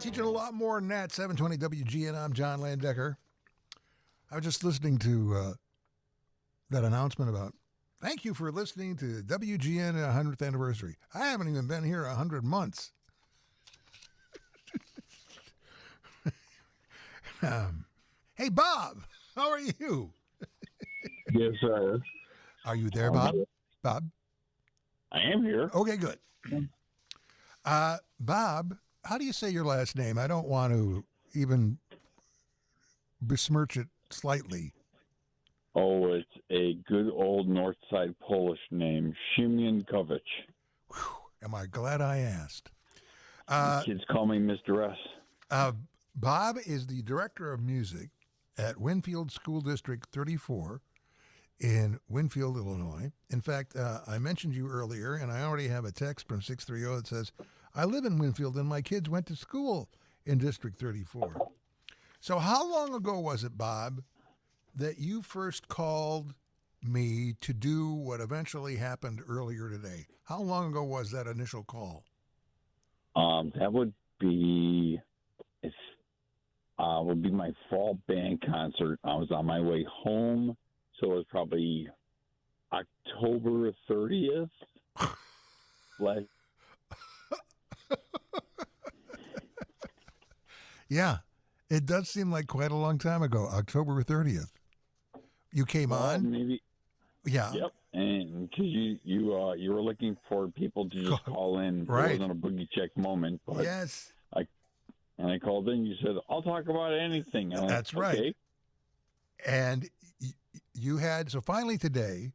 Teaching a lot more than that. 720 WGN. I'm John Landecker. I was just listening to that announcement about thank you for listening to WGN 100th anniversary. I haven't even been here 100 months. Hey, Bob, how are you? Yes, sir. Are you there, Bob? Bob? I am here. Okay, good. Bob, how do you say your last name? I don't want to even besmirch it slightly. Oh, it's a good old North Side Polish name, Siemienkiewicz. Am I glad I asked? Kids call me Mr. S. Bob is the director of music at Winfield School District 34 in Winfield, Illinois. In fact, I mentioned you earlier, and I already have a text from 630 that says, I live in Winfield, and my kids went to school in District 34. So how long ago was it, Bob, that you first called me to do what eventually happened earlier today? How long ago was that initial call? That would be my fall band concert. I was on my way home, so it was probably October 30th. Yeah, it does seem like quite a long time ago, October 30th. You came on? Maybe. Yeah. Yep. And because you were looking for people to just call in. Right. It wasn't a boogie check moment. But Yes. I called in. You said, I'll talk about anything. That's right. Okay. And you had, so finally today,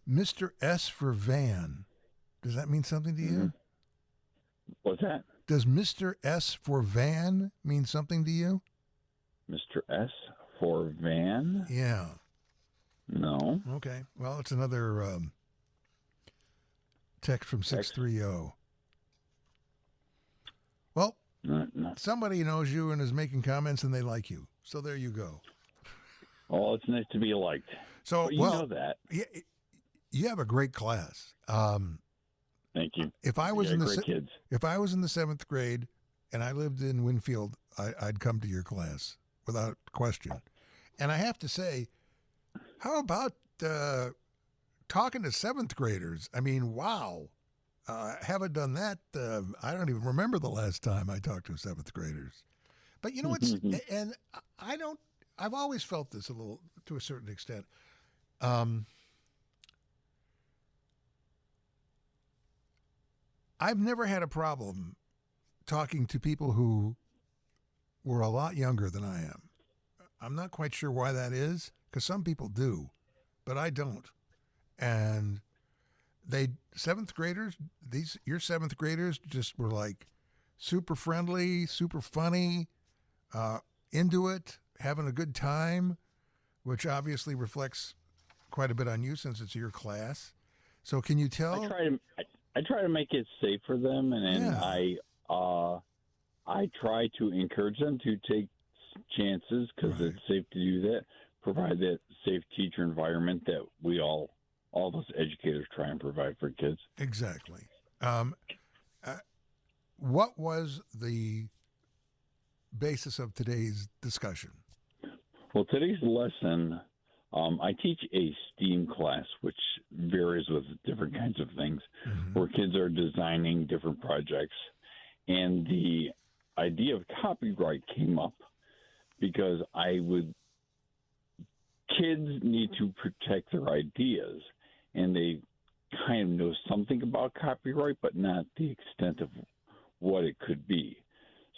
Mr. S for Van. Does that mean something to you? Mm-hmm. What's that? Does Mr. S for Van mean something to you? Mr. S for Van? Yeah. No. Okay. Well, it's another text from 630. Well, No. somebody knows you and is making comments and they like you. So there you go. Well, it's nice to be liked. So, But you know that. You have a great class. Thank you. If I was in great kids. If I was in the 7th grade and I lived in Winfield, I'd come to your class without question. And I have to say, how about talking to 7th graders? I mean, wow. Haven't done that. I don't even remember the last time I talked to 7th graders. But you know what's, and I've always felt this a little, to a certain extent. I've never had a problem talking to people who were a lot younger than I am. I'm not quite sure why that is, because some people do, but I don't. And seventh graders, your 7th graders just were like super friendly, super funny, into it, having a good time, which obviously reflects quite a bit on you since it's your class. So can you tell? I try to make it safe for them, and I try to encourage them to take chances because it's safe to do that. Provide that safe teacher environment that we all of us educators try and provide for kids. Exactly. What was the basis of today's discussion? Well, today's lesson, I teach a STEAM class, which varies with different kinds of things, where kids are designing different projects. And the idea of copyright came up because kids need to protect their ideas, and they kind of know something about copyright, but not the extent of what it could be.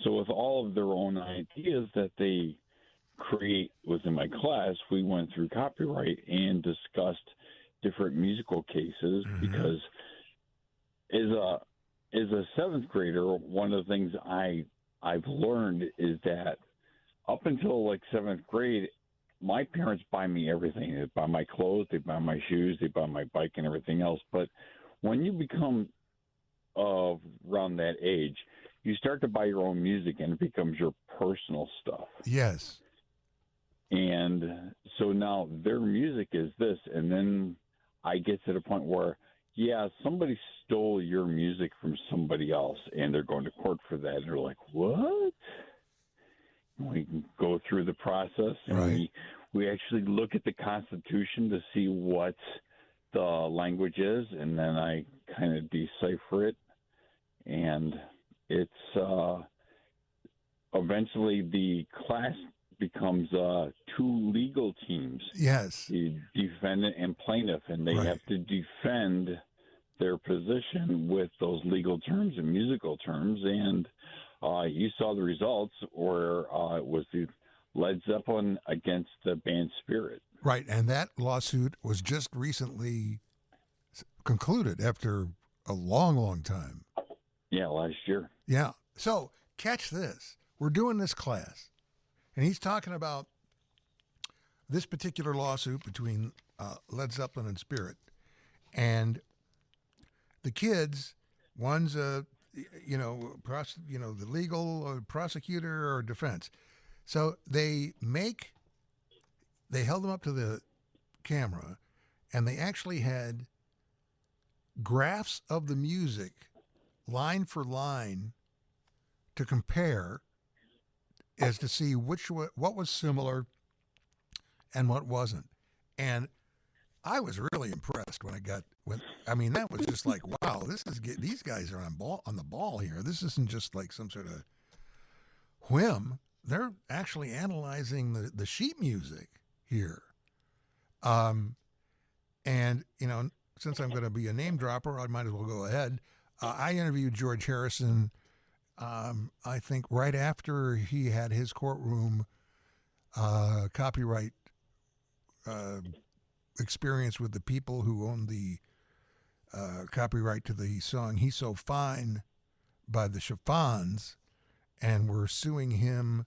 So with all of their own ideas that they create within my class, we went through copyright and discussed different musical cases because as a 7th grader, one of the things I've learned is that up until like 7th grade, my parents buy me everything. They buy my clothes, they buy my shoes, they buy my bike and everything else. But when you become around that age, you start to buy your own music and it becomes your personal stuff. Yes. And so now their music is this, and then I get to the point where yeah, somebody stole your music from somebody else, and they're going to court for that. And they're like, what? We can go through the process, and Right. we actually look at the Constitution to see what the language is, and then I kind of decipher it, and it's eventually the class becomes two legal teams, Yes. the defendant and plaintiff, and they Right. have to defend their position with those legal terms and musical terms. And you saw the results where it was the Led Zeppelin against the band Spirit. Right. And that lawsuit was just recently concluded after a long, long time. Yeah, last year. Yeah. So catch this. We're doing this class, and he's talking about this particular lawsuit between Led Zeppelin and Spirit. And the kids, one's the legal prosecutor or defense. So they held them up to the camera, and they actually had graphs of the music line for line to compare as to see what was similar and what wasn't. And I was really impressed when that was just like, wow, these guys are on the ball here. This isn't just like some sort of whim. They're actually analyzing the sheet music here. And since I'm going to be a name dropper, I might as well go ahead. I interviewed George Harrison, I think right after he had his courtroom copyright experience with the people who owned the copyright to the song "He's So Fine" by the Chiffons, and were suing him,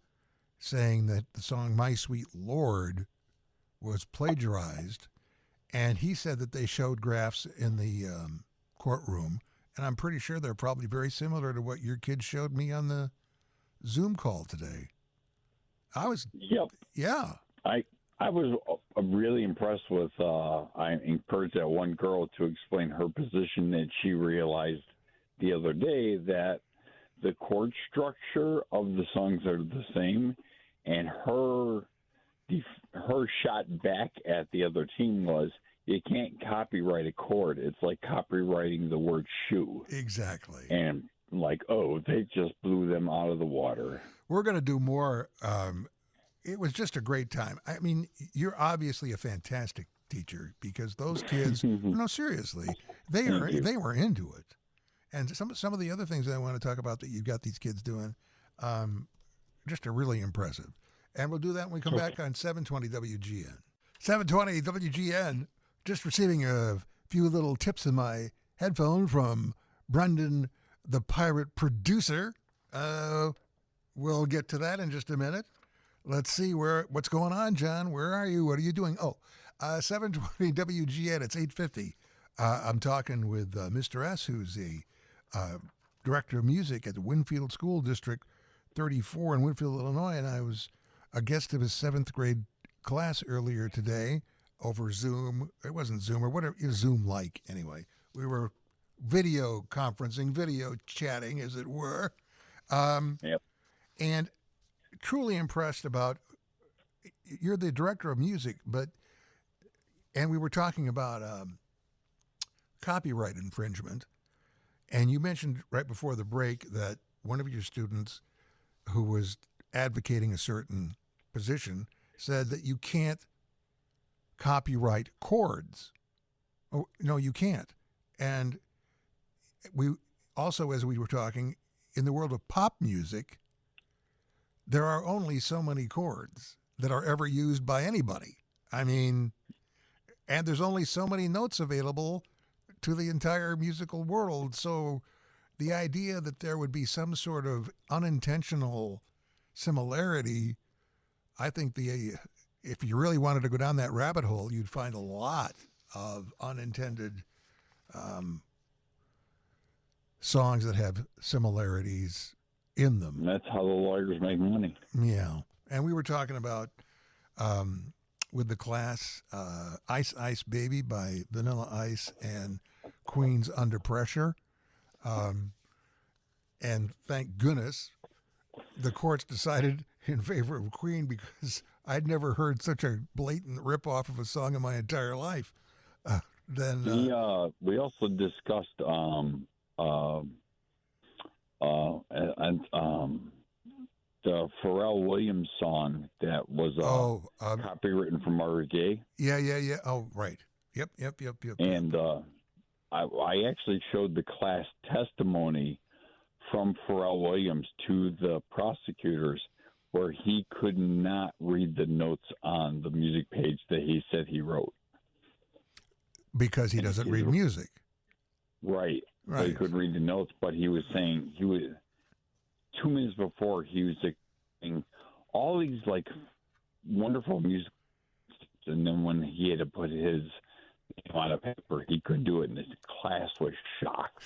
saying that the song "My Sweet Lord" was plagiarized. And he said that they showed graphs in the courtroom, and I'm pretty sure they're probably very similar to what your kids showed me on the Zoom call today. Yep. Yeah. I was really impressed with. I encouraged that one girl to explain her position, that she realized the other day that the chord structure of the songs are the same, and her shot back at the other team was, you can't copyright a chord. It's like copywriting the word shoe. Exactly. And like, oh, they just blew them out of the water. We're going to do more. It was just a great time. I mean, you're obviously a fantastic teacher, because those kids, no, seriously, they were into it. And some of the other things that I want to talk about that you've got these kids doing, just are really impressive. And we'll do that when we come back on 720 WGN. 720 WGN, just receiving a few little tips in my headphone from Brendan, the pirate producer. We'll get to that in just a minute. Let's see what's going on, John. Where are you? What are you doing? 720 WGN, it's 850. I'm talking with Mr. S., who's the director of music at the Winfield School District 34 in Winfield, Illinois, and I was a guest of his 7th grade class earlier today over Zoom. It wasn't Zoom or whatever, it was Zoom-like anyway. We were video conferencing, video chatting, as it were. Yep. And truly impressed about, you're the director of music, and we were talking about copyright infringement. And you mentioned right before the break that one of your students who was advocating a certain position said that you can't copyright chords. Oh, no, you can't. And we also, as we were talking, in the world of pop music, there are only so many chords that are ever used by anybody. I mean, and there's only so many notes available to the entire musical world. So the idea that there would be some sort of unintentional similarity, I think if you really wanted to go down that rabbit hole, you'd find a lot of unintended songs that have similarities in them. And that's how the lawyers make money. Yeah. And we were talking about, with the class, Ice Ice Baby by Vanilla Ice and Queen's Under Pressure. And thank goodness the courts decided in favor of Queen, because I'd never heard such a blatant ripoff of a song in my entire life. We also discussed the Pharrell Williams song that was copywritten from Marvin Gaye. Yeah. Oh, right. Yep. And I actually showed the class testimony from Pharrell Williams to the prosecutors, where he could not read the notes on the music page that he said he wrote. Because he doesn't read music. Right. So he couldn't read the notes, but he was saying, 2 minutes before, he was saying all these like wonderful music, and then when he had to put his name on a paper, he couldn't do it, and his class was shocked.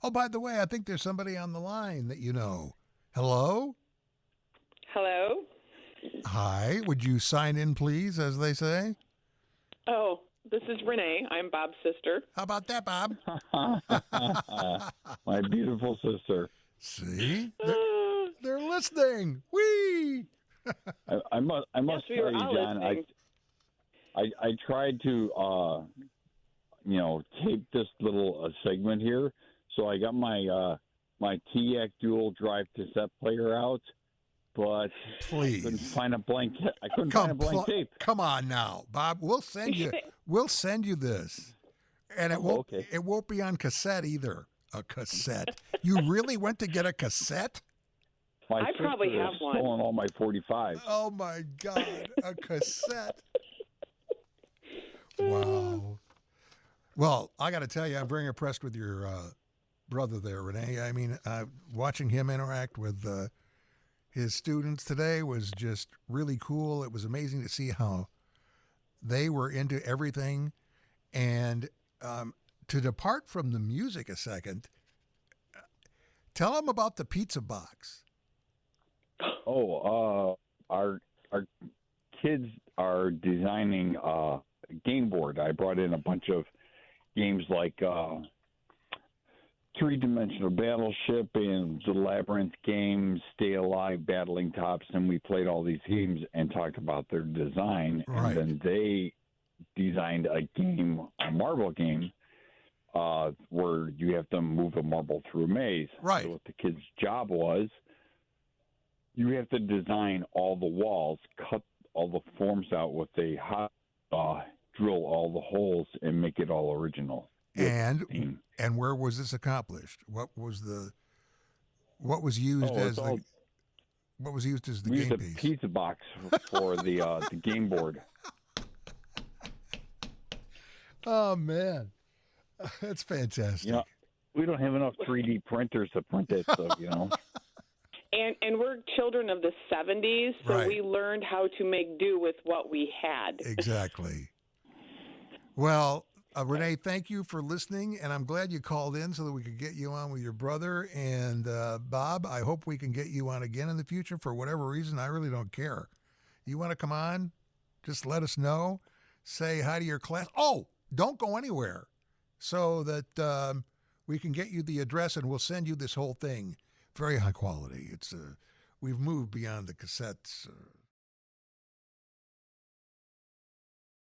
Oh, by the way, I think there's somebody on the line that you know. Hello? Hello? Hi. Would you sign in, please, as they say? Oh, this is Renee. I'm Bob's sister. How about that, Bob? My beautiful sister. See? They're listening. Whee! I must we tell were you, all John, listening. I tried to, tape this little segment here. So I got my TIAC dual drive cassette player out, but please, I couldn't find a blank. I couldn't find a blank tape. Come on now, Bob. We'll send you. We'll send you this, and it won't. Okay. It won't be on cassette either. A cassette. You really went to get a cassette? I probably have one. Stolen all my 45s. Oh my God, a cassette! Wow. Well, I got to tell you, I'm very impressed with your brother there, Renee. I mean, watching him interact with his students today was just really cool. It was amazing to see how they were into everything. And to depart from the music a second, tell them about the pizza box. Oh, our kids are designing a game board. I brought in a bunch of games like three-dimensional battleship and the labyrinth game, Stay Alive, Battling Tops, and we played all these games and talked about their design. Right. And then they designed a marble game, where you have to move a marble through a maze. Right. So what the kid's job was, you have to design all the walls, cut all the forms out with a hot drill all the holes and make it all original. And where was this accomplished? What was used as the we game used a piece? pizza box for the game board. Oh man, that's fantastic. We don't have enough 3D printers to print it, so And we're children of the 70s, so Right. we learned how to make do with what we had. Exactly. Well, Renee, thank you for listening, and I'm glad you called in so that we could get you on with your brother. And Bob, I hope we can get you on again in the future for whatever reason. I really don't care. You want to come on? Just let us know. Say hi to your class. Oh, don't go anywhere so that we can get you the address, and we'll send you this whole thing. Very high quality. It's we've moved beyond the cassettes.